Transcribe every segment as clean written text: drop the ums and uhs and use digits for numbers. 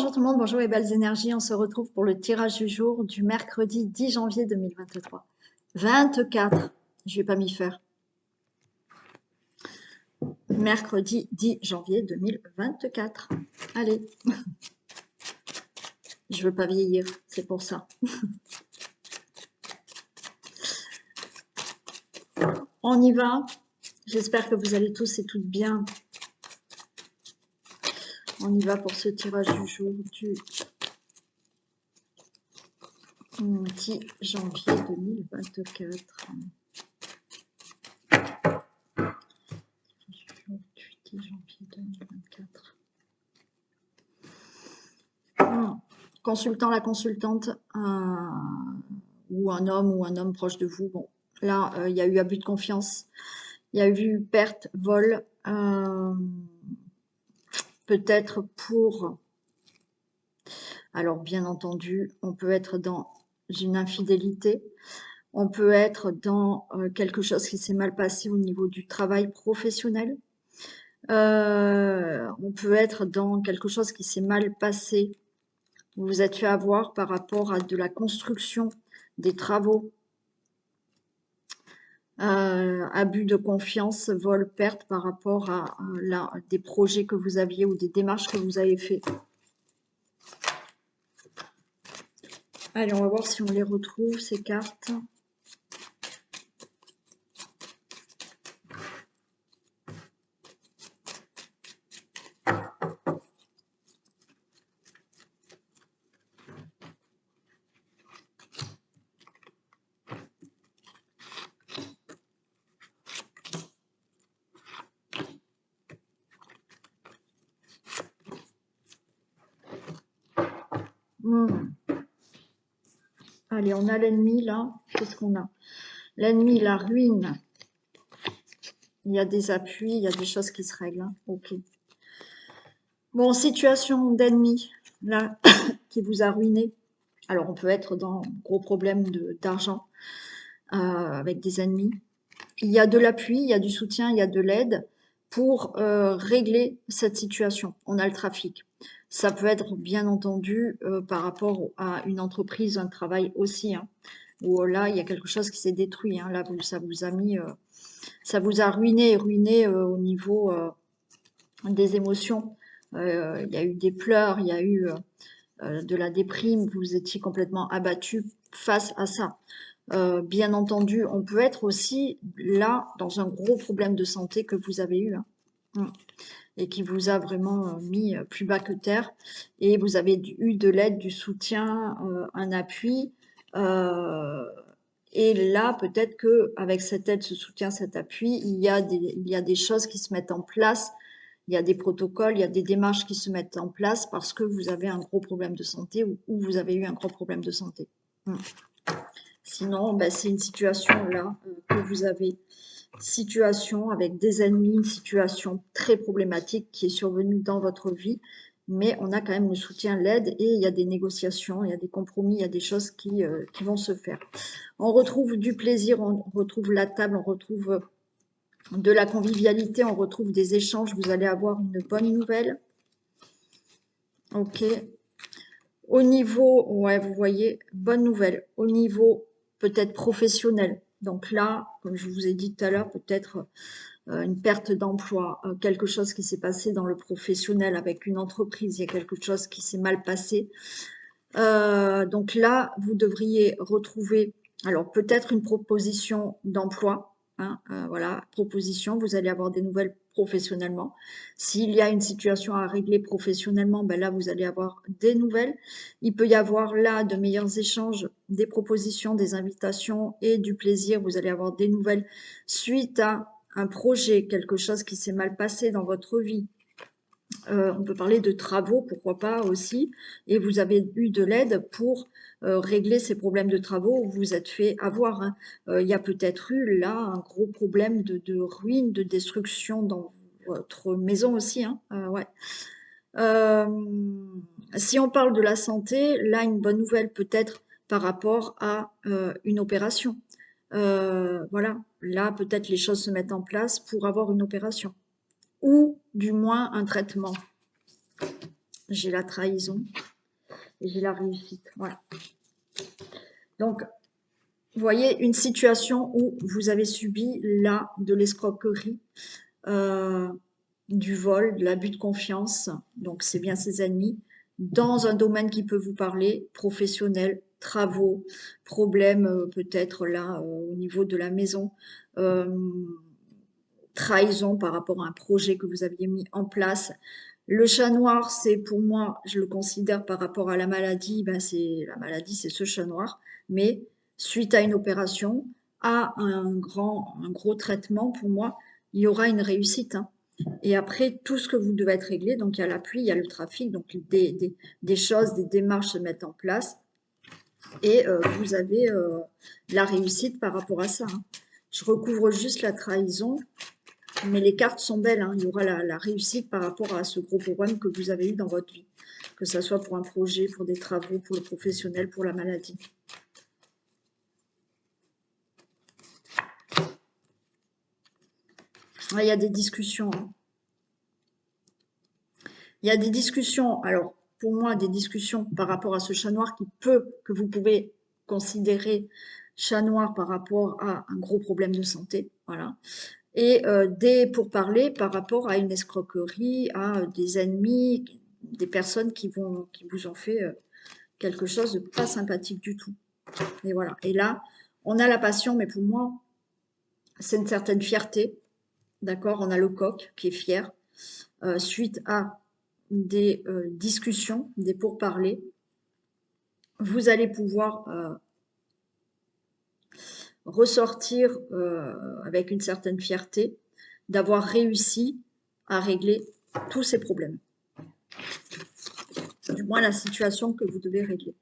Bonjour tout le monde, bonjour les belles énergies. On se retrouve pour le tirage du jour du mercredi 10 janvier 2023. 24, je vais pas m'y faire. Mercredi 10 janvier 2024. Allez, je veux pas vieillir, c'est pour ça. On y va. J'espère que vous allez tous et toutes bien. On y va pour ce tirage du jour du 10 janvier 2024. Du 10 janvier 2024. Consultant, la consultante, ou un homme proche de vous. Bon, là, il y a eu abus de confiance, il y a eu perte, vol, peut-être pour... Alors, bien entendu, on peut être dans une infidélité, on peut être dans quelque chose qui s'est mal passé au niveau du travail professionnel, on peut être dans quelque chose qui s'est mal passé. Vous vous êtes fait avoir par rapport à de la construction, des travaux, abus de confiance, vol, perte par rapport à des projets que vous aviez ou des démarches que vous avez fait. Allez, on va voir si on les retrouve, ces cartes. Allez, on a l'ennemi là. Qu'est-ce qu'on a? L'ennemi, la ruine. Il y a des appuis, il y a des choses qui se règlent. Hein. Ok. Bon, situation d'ennemi, là, qui vous a ruiné. Alors, on peut être dans un gros problème d'argent avec des ennemis. Il y a de l'appui, il y a du soutien, il y a de l'aide pour régler cette situation. On a le trafic. Ça peut être bien entendu par rapport à une entreprise, un travail aussi, hein, où là, il y a quelque chose qui s'est détruit. Hein, là, ça vous a mis, ça vous a ruiné au niveau des émotions. Il y a eu des pleurs, il y a eu de la déprime, vous étiez complètement abattu face à ça. Bien entendu, on peut être aussi là dans un gros problème de santé que vous avez eu hein, et qui vous a vraiment mis plus bas que terre. Et vous avez eu de l'aide, du soutien, un appui. Et là, peut-être que avec cette aide, ce soutien, cet appui, il y a des choses qui se mettent en place. Il y a des protocoles, il y a des démarches qui se mettent en place parce que vous avez un gros problème de santé ou vous avez eu un gros problème de santé. Sinon, ben, c'est une situation là que vous avez, situation avec des ennemis, une situation très problématique qui est survenue dans votre vie, mais on a quand même le soutien, l'aide et il y a des négociations, il y a des compromis, il y a des choses qui vont se faire. On retrouve du plaisir, on retrouve la table, on retrouve de la convivialité, on retrouve des échanges, vous allez avoir une bonne nouvelle. Ok. Au niveau, ouais, vous voyez, bonne nouvelle. Au niveau peut-être professionnel. Donc là, comme je vous ai dit tout à l'heure, peut-être une perte d'emploi, quelque chose qui s'est passé dans le professionnel avec une entreprise, il y a quelque chose qui s'est mal passé. Donc là, vous devriez retrouver, alors peut-être une proposition d'emploi. Hein, voilà, proposition, vous allez avoir des nouvelles professionnellement. S'il y a une situation à régler professionnellement, ben là, vous allez avoir des nouvelles. Il peut y avoir là de meilleurs échanges, des propositions, des invitations et du plaisir. Vous allez avoir des nouvelles suite à un projet, quelque chose qui s'est mal passé dans votre vie. On peut parler de travaux, pourquoi pas aussi, et vous avez eu de l'aide pour régler ces problèmes de travaux où vous vous êtes fait avoir. Hein. Il y a peut-être eu là un gros problème de ruine, de destruction dans votre maison aussi. Hein. Ouais. Si on parle de la santé, là une bonne nouvelle peut-être par rapport à une opération. Voilà, là peut-être les choses se mettent en place pour avoir une opération ou du moins un traitement. J'ai la trahison et j'ai la réussite. Voilà. Donc, vous voyez, une situation où vous avez subi là de l'escroquerie, du vol, de l'abus de confiance, donc c'est bien ses ennemis, dans un domaine qui peut vous parler, professionnel, travaux, problèmes peut-être là au niveau de la maison, euh, trahison par rapport à un projet que vous aviez mis en place. Le chat noir, c'est pour moi, je le considère par rapport à la maladie, ben c'est la maladie, c'est ce chat noir, mais suite à une opération, à un gros traitement, pour moi, il y aura une réussite, hein. Et après, tout ce que vous devez être réglé, donc il y a l'appui, il y a le trafic, donc des choses, des démarches se mettent en place, et vous avez la réussite par rapport à ça, hein. Je recouvre juste la trahison, mais les cartes sont belles, hein. Il y aura la réussite par rapport à ce gros problème que vous avez eu dans votre vie, que ce soit pour un projet, pour des travaux, pour le professionnel, pour la maladie. Ah, il y a des discussions, hein. Il y a des discussions, alors pour moi, des discussions par rapport à ce chat noir que vous pouvez considérer chat noir par rapport à un gros problème de santé, voilà. Et des pourparlers par rapport à une escroquerie, à des ennemis, des personnes qui vous ont fait quelque chose de pas sympathique du tout. Et voilà. Et là, on a la passion, mais pour moi, c'est une certaine fierté. D'accord? On a le coq qui est fier suite à des discussions, des pourparlers. Vous allez pouvoir ressortir avec une certaine fierté d'avoir réussi à régler tous ces problèmes. Du moins la situation que vous devez régler.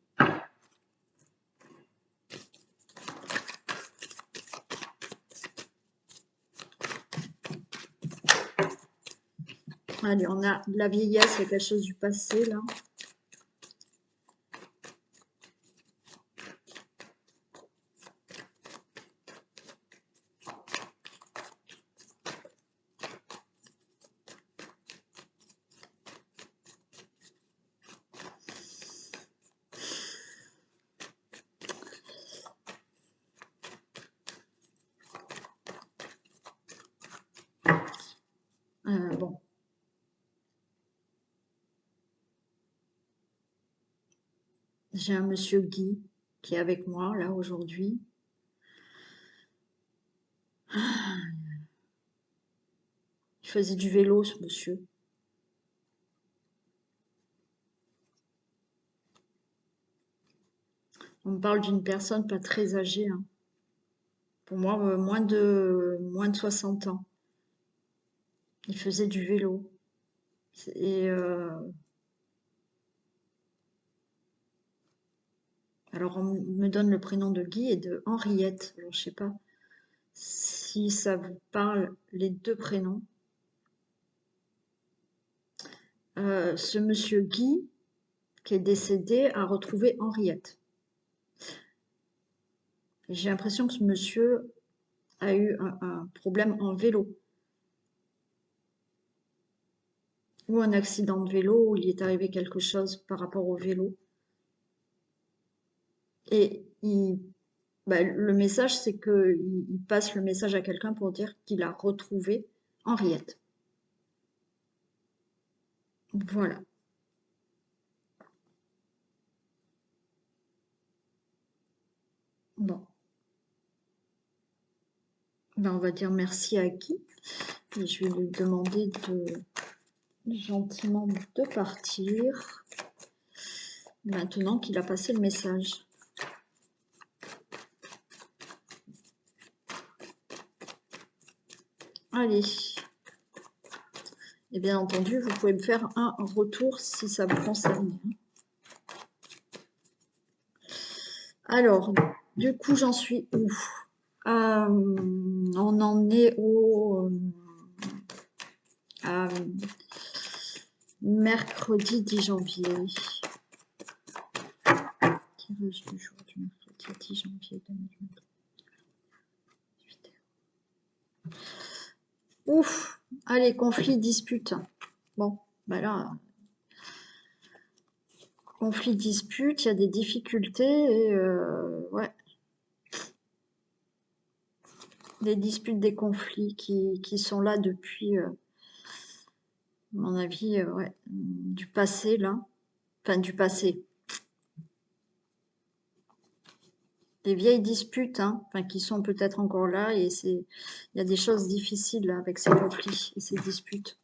Allez, on a de la vieillesse, il y a quelque chose du passé là. Bon. J'ai un monsieur Guy qui est avec moi là aujourd'hui. Il faisait du vélo, ce monsieur. On me parle d'une personne pas très âgée, hein. Pour moi, moins de 60 ans. Il faisait du vélo. Et alors, on me donne le prénom de Guy et de Henriette. Alors, je sais pas si ça vous parle, les deux prénoms. Ce monsieur Guy, qui est décédé, a retrouvé Henriette. J'ai l'impression que ce monsieur a eu un problème en vélo. Ou un accident de vélo, où il est arrivé quelque chose par rapport au vélo. Et le message, c'est qu'il passe le message à quelqu'un pour dire qu'il a retrouvé Henriette. Voilà. Bon. Ben, on va dire merci à Guy. Et je vais lui demander gentiment de partir maintenant qu'il a passé le message. Allez. Et bien entendu, vous pouvez me faire un retour si ça vous concerne. Alors, du coup, j'en suis où? On en est à mercredi 10 janvier. Tirage du jour du mercredi 10 janvier 2023. Ouf! Allez, conflit, dispute. Bon, bah là, conflit, dispute, il y a des difficultés et ouais, des disputes, des conflits qui sont là depuis, à mon avis, ouais, du passé là, enfin du passé, des vieilles disputes, hein, enfin qui sont peut-être encore là et il y a des choses difficiles là, avec ces conflits et ces disputes.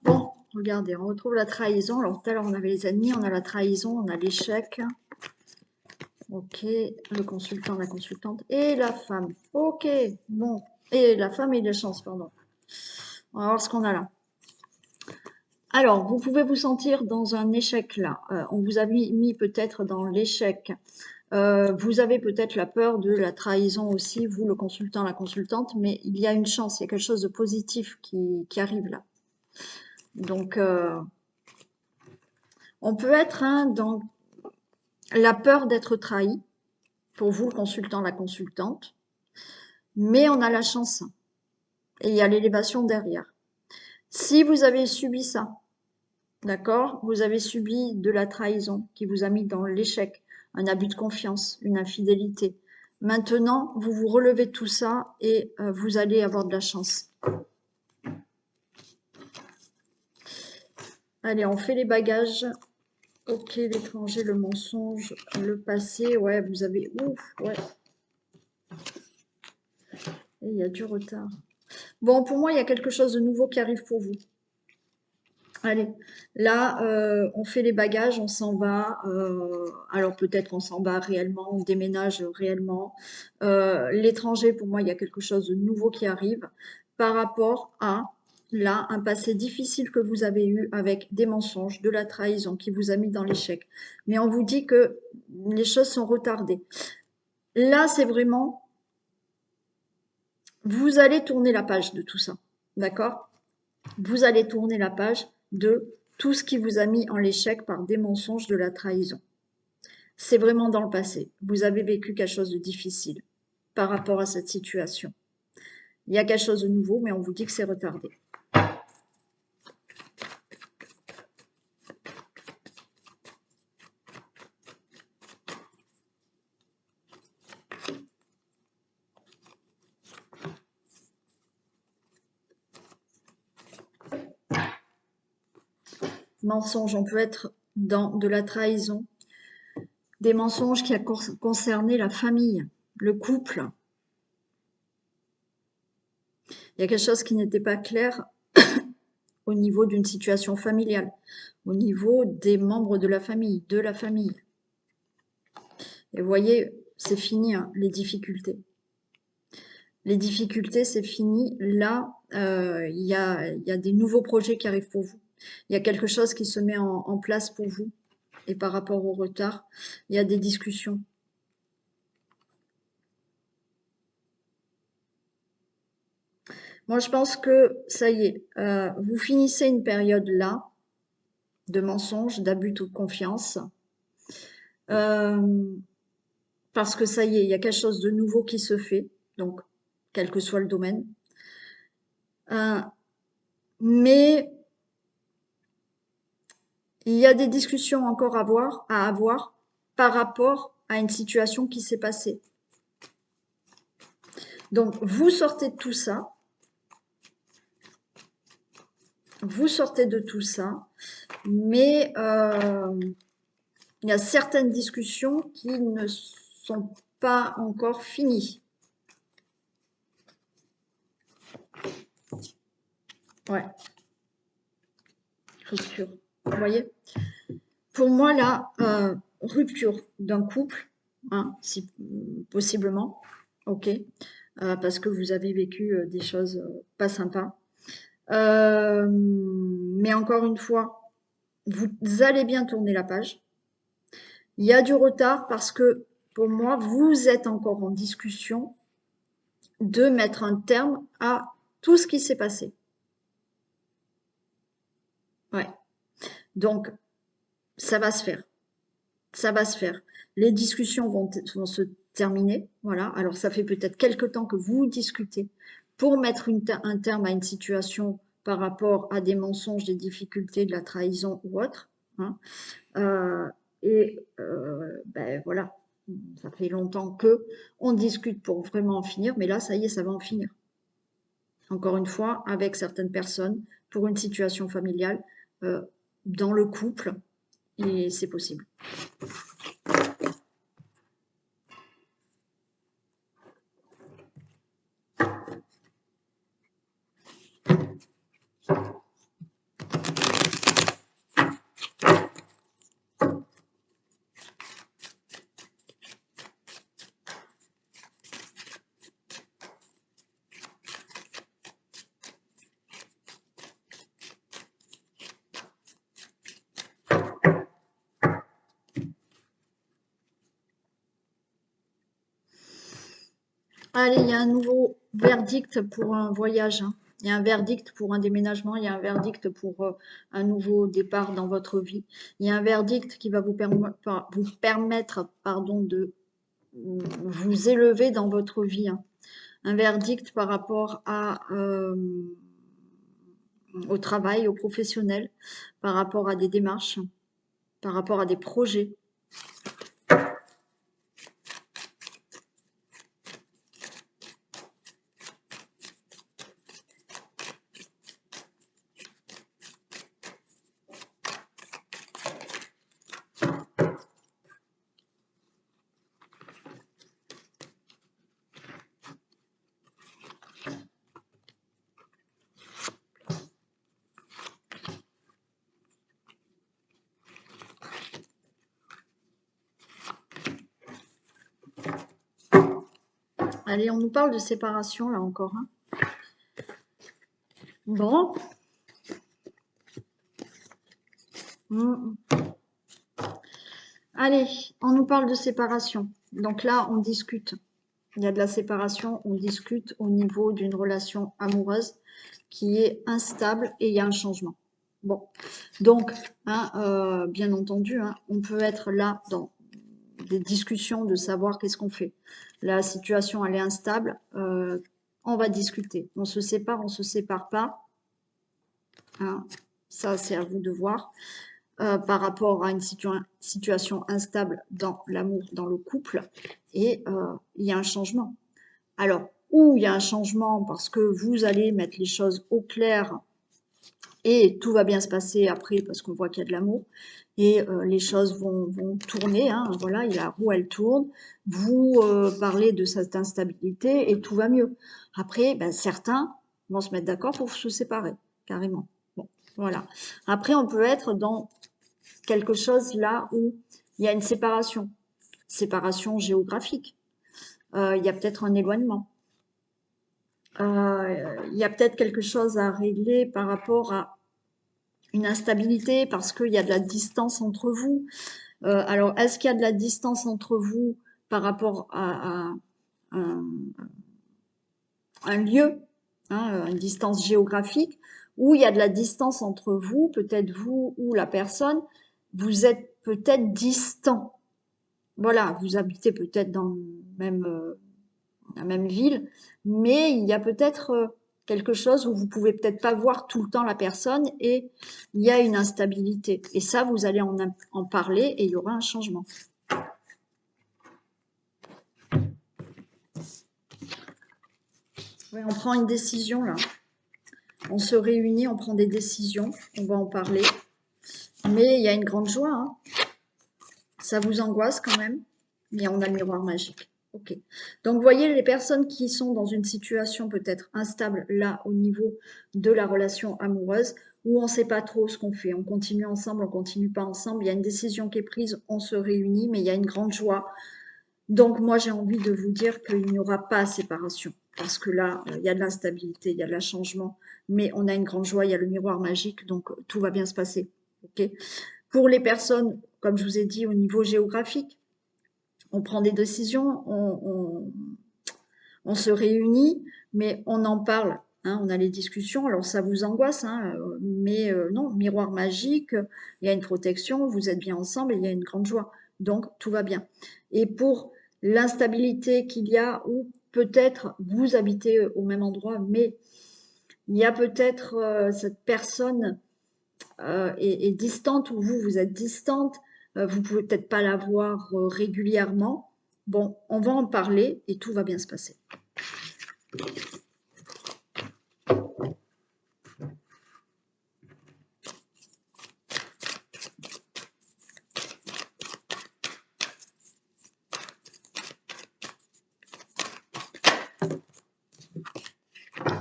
Bon, regardez, on retrouve la trahison. Alors tout à l'heure on avait les ennemis, on a la trahison, on a l'échec. Ok, le consultant, la consultante et la femme. Ok, bon. Et la femme et la chance, pardon. On va voir ce qu'on a là. Alors, vous pouvez vous sentir dans un échec là. On vous a mis peut-être dans l'échec. Vous avez peut-être la peur de la trahison aussi, vous, le consultant, la consultante, mais il y a une chance, il y a quelque chose de positif qui arrive là. Donc, on peut être hein, dans la peur d'être trahi, pour vous, le consultant, la consultante, mais on a la chance. Et il y a l'élévation derrière. Si vous avez subi ça, d'accord, vous avez subi de la trahison qui vous a mis dans l'échec, un abus de confiance, une infidélité. Maintenant, vous vous relevez de tout ça et vous allez avoir de la chance. Allez, on fait les bagages. Ok, l'étranger, le mensonge, le passé. Ouais, vous avez... Ouf, ouais. Et il y a du retard. Bon, pour moi, il y a quelque chose de nouveau qui arrive pour vous. Allez, là, on fait les bagages, on s'en va. Alors peut-être on s'en va réellement, on déménage réellement. L'étranger, pour moi, il y a quelque chose de nouveau qui arrive par rapport à, là, un passé difficile que vous avez eu avec des mensonges, de la trahison qui vous a mis dans l'échec. Mais on vous dit que les choses sont retardées. Là, c'est vraiment, vous allez tourner la page de tout ça, d'accord? Vous allez tourner la page de tout ce qui vous a mis en l'échec par des mensonges, de la trahison. C'est vraiment dans le passé. Vous avez vécu quelque chose de difficile par rapport à cette situation. Il y a quelque chose de nouveau, mais on vous dit que c'est retardé. Mensonge, on peut être dans de la trahison, des mensonges qui ont concerné la famille, le couple. Il y a quelque chose qui n'était pas clair au niveau d'une situation familiale, au niveau des membres de la famille, de la famille. Et vous voyez, c'est fini, hein, les difficultés. Les difficultés, c'est fini. Là, il y a des nouveaux projets qui arrivent pour vous. Il y a quelque chose qui se met en place pour vous. Et par rapport au retard, il y a des discussions. Moi, je pense que ça y est, vous finissez une période là de mensonges, d'abus de confiance. Parce que ça y est, il y a quelque chose de nouveau qui se fait. Donc, quel que soit le domaine. Mais il y a des discussions encore à avoir par rapport à une situation qui s'est passée. Donc, vous sortez de tout ça. Vous sortez de tout ça. Mais il y a certaines discussions qui ne sont pas encore finies. Ouais. Rupture. Vous voyez? Pour moi, là, rupture d'un couple, hein, si, possiblement, ok, parce que vous avez vécu des choses pas sympas. Mais encore une fois, vous allez bien tourner la page. Il y a du retard parce que, pour moi, vous êtes encore en discussion de mettre un terme à tout ce qui s'est passé. Ouais. Donc, ça va se faire. Ça va se faire. Les discussions vont se terminer. Voilà. Alors, ça fait peut-être quelque temps que vous discutez pour mettre un terme à une situation par rapport à des mensonges, des difficultés, de la trahison ou autre. Hein. Ben voilà, ça fait longtemps que on discute pour vraiment en finir, mais là, ça y est, ça va en finir. Encore une fois, avec certaines personnes, pour une situation familiale, euh, dans le couple, et c'est possible. Allez, il y a un nouveau verdict pour un voyage. Hein. Il y a un verdict pour un déménagement, il y a un verdict pour un nouveau départ dans votre vie. Il y a un verdict qui va vous permettre de vous élever dans votre vie. Hein. Un verdict par rapport au travail, au professionnel, par rapport à des démarches, par rapport à des projets. Allez, on nous parle de séparation, là encore. Hein. Bon. Allez, on nous parle de séparation. Donc là, on discute. Il y a de la séparation, on discute au niveau d'une relation amoureuse qui est instable et il y a un changement. Bon, donc, hein, bien entendu, hein, on peut être là dans des discussions de savoir qu'est-ce qu'on fait. La situation, elle est instable, on va discuter. On se sépare pas. Hein, ça, c'est à vous de voir. Par rapport à une situation instable dans l'amour, dans le couple, et il y a un changement. Alors, où il y a un changement parce que vous allez mettre les choses au clair et tout va bien se passer après parce qu'on voit qu'il y a de l'amour et les choses vont tourner, hein, voilà, et la roue elle tourne, vous parlez de cette instabilité et tout va mieux. Après, ben, certains vont se mettre d'accord pour se séparer, carrément. Bon, voilà. Après, on peut être dans quelque chose là où il y a une séparation géographique. Il y a peut-être un éloignement. Il y a peut-être quelque chose à régler par rapport à une instabilité parce qu'il y a de la distance entre vous. Alors, est-ce qu'il y a de la distance entre vous par rapport à un lieu, hein, une distance géographique, ou il y a de la distance entre vous, peut-être vous ou la personne, vous êtes peut-être distant. Voilà, vous habitez peut-être dans la même ville, mais il y a peut-être quelque chose où vous pouvez peut-être pas voir tout le temps la personne et il y a une instabilité. Et ça, vous allez en parler et il y aura un changement. Oui, on prend une décision là. On se réunit, on prend des décisions, on va en parler. Mais il y a une grande joie. Hein. Ça vous angoisse quand même, mais on a le miroir magique. Ok. Donc, vous voyez, les personnes qui sont dans une situation peut-être instable, là, au niveau de la relation amoureuse, où on ne sait pas trop ce qu'on fait. On continue ensemble, on continue pas ensemble. Il y a une décision qui est prise, on se réunit, mais il y a une grande joie. Donc, moi, j'ai envie de vous dire qu'il n'y aura pas séparation. Parce que là, il y a de l'instabilité, il y a de la changement, mais on a une grande joie, il y a le miroir magique, donc tout va bien se passer. Ok. Pour les personnes, comme je vous ai dit, au niveau géographique, on prend des décisions, On se réunit, mais on en parle, hein, on a les discussions. Alors ça vous angoisse, hein, mais non, miroir magique, il y a une protection, vous êtes bien ensemble et il y a une grande joie. Donc tout va bien. Et pour l'instabilité qu'il y a, ou peut-être vous habitez au même endroit, mais il y a peut-être cette personne est distante ou vous êtes distante, vous pouvez peut-être pas la voir régulièrement. Bon, on va en parler et tout va bien se passer.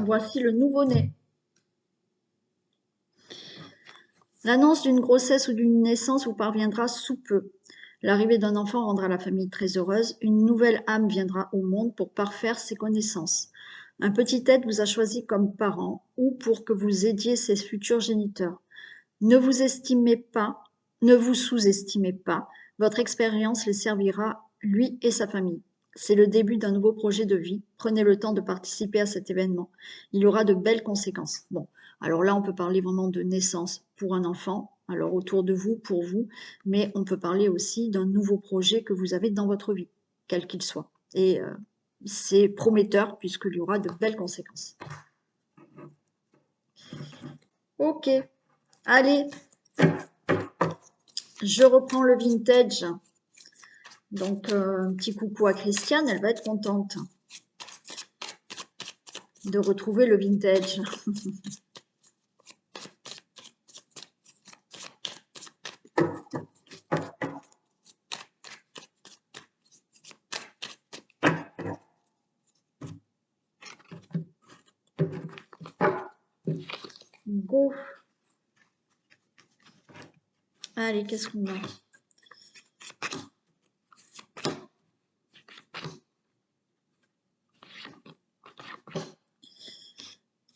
Voici le nouveau-né. L'annonce d'une grossesse ou d'une naissance vous parviendra sous peu. L'arrivée d'un enfant rendra la famille très heureuse. Une nouvelle âme viendra au monde pour parfaire ses connaissances. Un petit être vous a choisi comme parent ou pour que vous aidiez ses futurs géniteurs. Ne vous estimez pas, ne vous sous-estimez pas. Votre expérience les servira, lui et sa famille. C'est le début d'un nouveau projet de vie. Prenez le temps de participer à cet événement. Il y aura de belles conséquences. Bon, alors là, on peut parler vraiment de naissance pour un enfant, alors autour de vous, pour vous, mais on peut parler aussi d'un nouveau projet que vous avez dans votre vie, quel qu'il soit. Et c'est prometteur puisqu'il y aura de belles conséquences. Ok, allez, je reprends le vintage. Donc, un petit coucou à Christiane, elle va être contente de retrouver le vintage. Go. Allez, qu'est-ce qu'on a?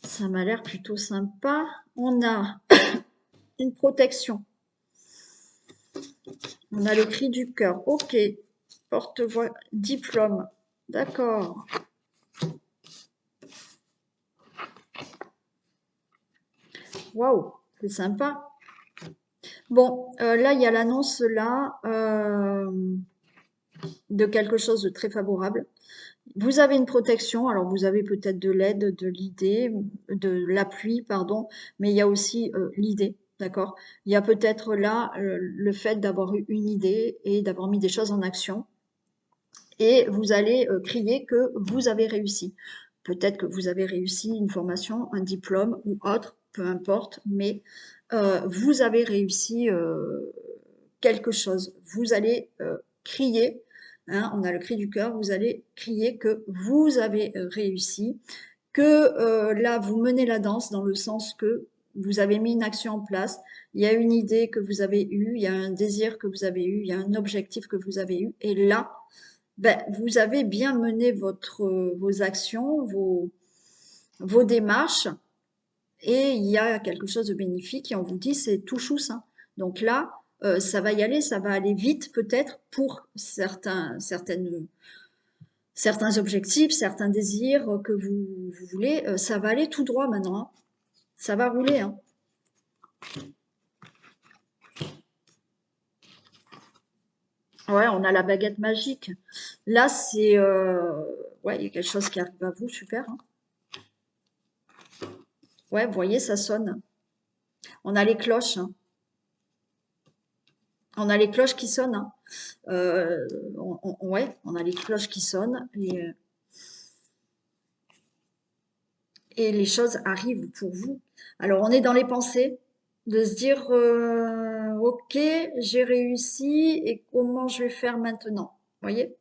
Ça m'a l'air plutôt sympa. On a une protection. On a le cri du cœur. Ok. Porte-voix, diplôme. D'accord. Waouh, c'est sympa. Bon, là, il y a l'annonce là de quelque chose de très favorable. Vous avez une protection, alors vous avez peut-être de l'aide, de l'idée, de l'appui, pardon, mais il y a aussi l'idée, d'accord? Il y a peut-être là le fait d'avoir eu une idée et d'avoir mis des choses en action. Et vous allez crier que vous avez réussi. Peut-être que vous avez réussi une formation, un diplôme ou autre, peu importe, mais vous avez réussi quelque chose. Vous allez crier, hein, on a le cri du cœur, vous allez crier que vous avez réussi, que là vous menez la danse dans le sens que vous avez mis une action en place, il y a une idée que vous avez eue, il y a un désir que vous avez eu, il y a un objectif que vous avez eu, et là, ben, vous avez bien mené vos actions, vos démarches, et il y a quelque chose de bénéfique, et on vous dit c'est tout chou ça. Donc là, ça va y aller, ça va aller vite peut-être pour certains objectifs, certains désirs que vous voulez, ça va aller tout droit maintenant, hein. Ça va rouler, hein. Ouais, on a la baguette magique. Là, c'est ouais, il y a quelque chose qui arrive à vous, super, hein. Ouais, vous voyez, ça sonne. On a les cloches, hein. On a les cloches qui sonnent, hein. Ouais, on a les cloches qui sonnent et les choses arrivent pour vous. Alors, on est dans les pensées, de se dire, ok, j'ai réussi et comment je vais faire maintenant? Vous voyez?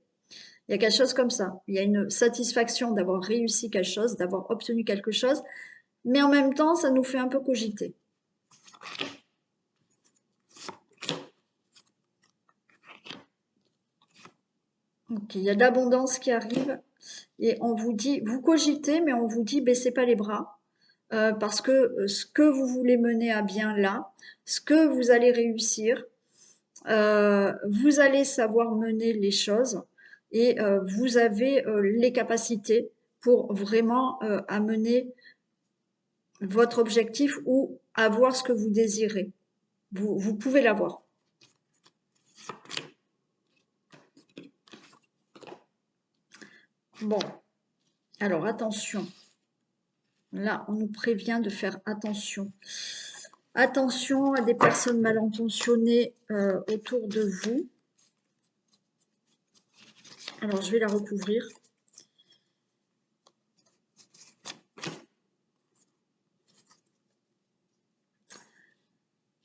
Il y a quelque chose comme ça. Il y a une satisfaction d'avoir réussi quelque chose, d'avoir obtenu quelque chose, mais en même temps, ça nous fait un peu cogiter. Ok, il y a de l'abondance qui arrive et on vous dit, vous cogitez, mais on vous dit, baissez pas les bras. Parce que ce que vous voulez mener à bien là, ce que vous allez réussir, vous allez savoir mener les choses et vous avez les capacités pour vraiment amener votre objectif ou avoir ce que vous désirez. Vous pouvez l'avoir. Bon, alors attention. Là, on nous prévient de faire attention. Attention à des personnes mal intentionnées autour de vous. Alors, je vais la recouvrir.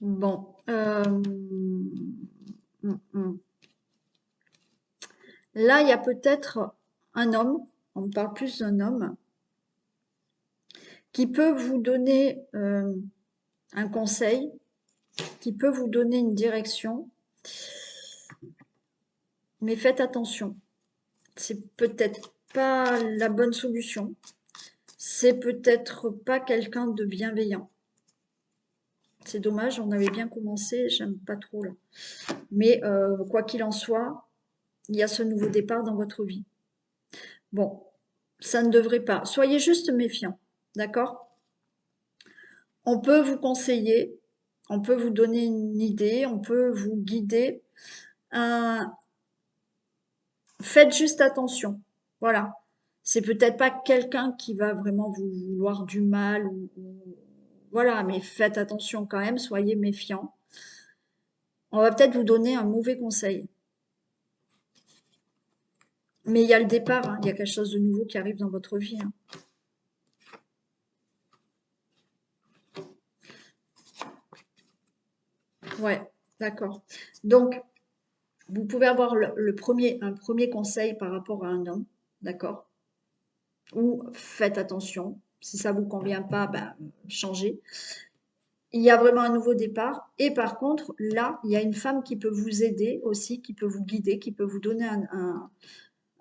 Bon. Là, il y a peut-être un homme, on me parle plus d'un homme, qui peut vous donner un conseil, qui peut vous donner une direction, mais faites attention. C'est peut-être pas la bonne solution. C'est peut-être pas quelqu'un de bienveillant. C'est dommage, on avait bien commencé, j'aime pas trop là. Mais quoi qu'il en soit, il y a ce nouveau départ dans votre vie. Bon, ça ne devrait pas. Soyez juste méfiants, d'accord? On peut vous conseiller, on peut vous donner une idée, on peut vous guider. Faites juste attention. Voilà. C'est peut-être pas quelqu'un qui va vraiment vous vouloir du mal voilà, mais faites attention quand même, soyez méfiants. On va peut-être vous donner un mauvais conseil. Mais il y a le départ, hein, il y a quelque chose de nouveau qui arrive dans votre vie. Hein. Ouais, d'accord. Donc, vous pouvez avoir un premier conseil par rapport à un homme, d'accord? Ou faites attention. Si ça vous convient pas, ben, changez. Il y a vraiment un nouveau départ. Et par contre, là, il y a une femme qui peut vous aider aussi, qui peut vous guider, qui peut vous donner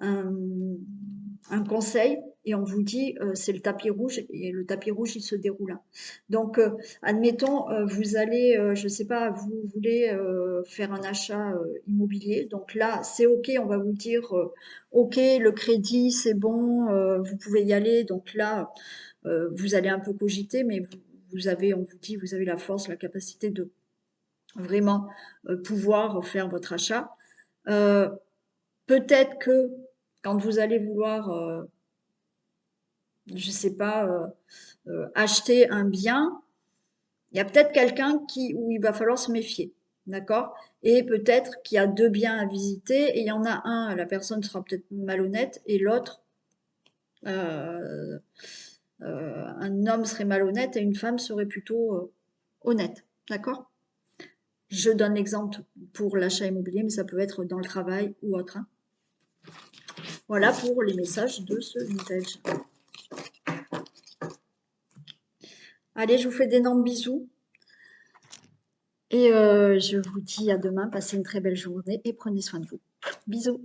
un conseil. Et on vous dit, c'est le tapis rouge. Et le tapis rouge, il se déroule là. Donc, admettons, vous allez, je ne sais pas, vous voulez faire un achat immobilier. Donc là, c'est OK, on va vous dire, OK, le crédit, c'est bon, vous pouvez y aller. Donc là, vous allez un peu cogiter, mais vous avez, on vous dit, vous avez la force, la capacité de vraiment pouvoir faire votre achat. Peut-être que quand vous allez vouloir, je sais pas, acheter un bien, il y a peut-être quelqu'un où il va falloir se méfier, d'accord? Et peut-être qu'il y a deux biens à visiter et il y en a un, la personne sera peut-être malhonnête et l'autre, euh, un homme serait malhonnête et une femme serait plutôt honnête, d'accord? Je donne l'exemple pour l'achat immobilier, mais ça peut être dans le travail ou autre. Hein. Voilà pour les messages de ce vintage. Allez, je vous fais d'énormes bisous. Et je vous dis à demain, passez une très belle journée et prenez soin de vous. Bisous.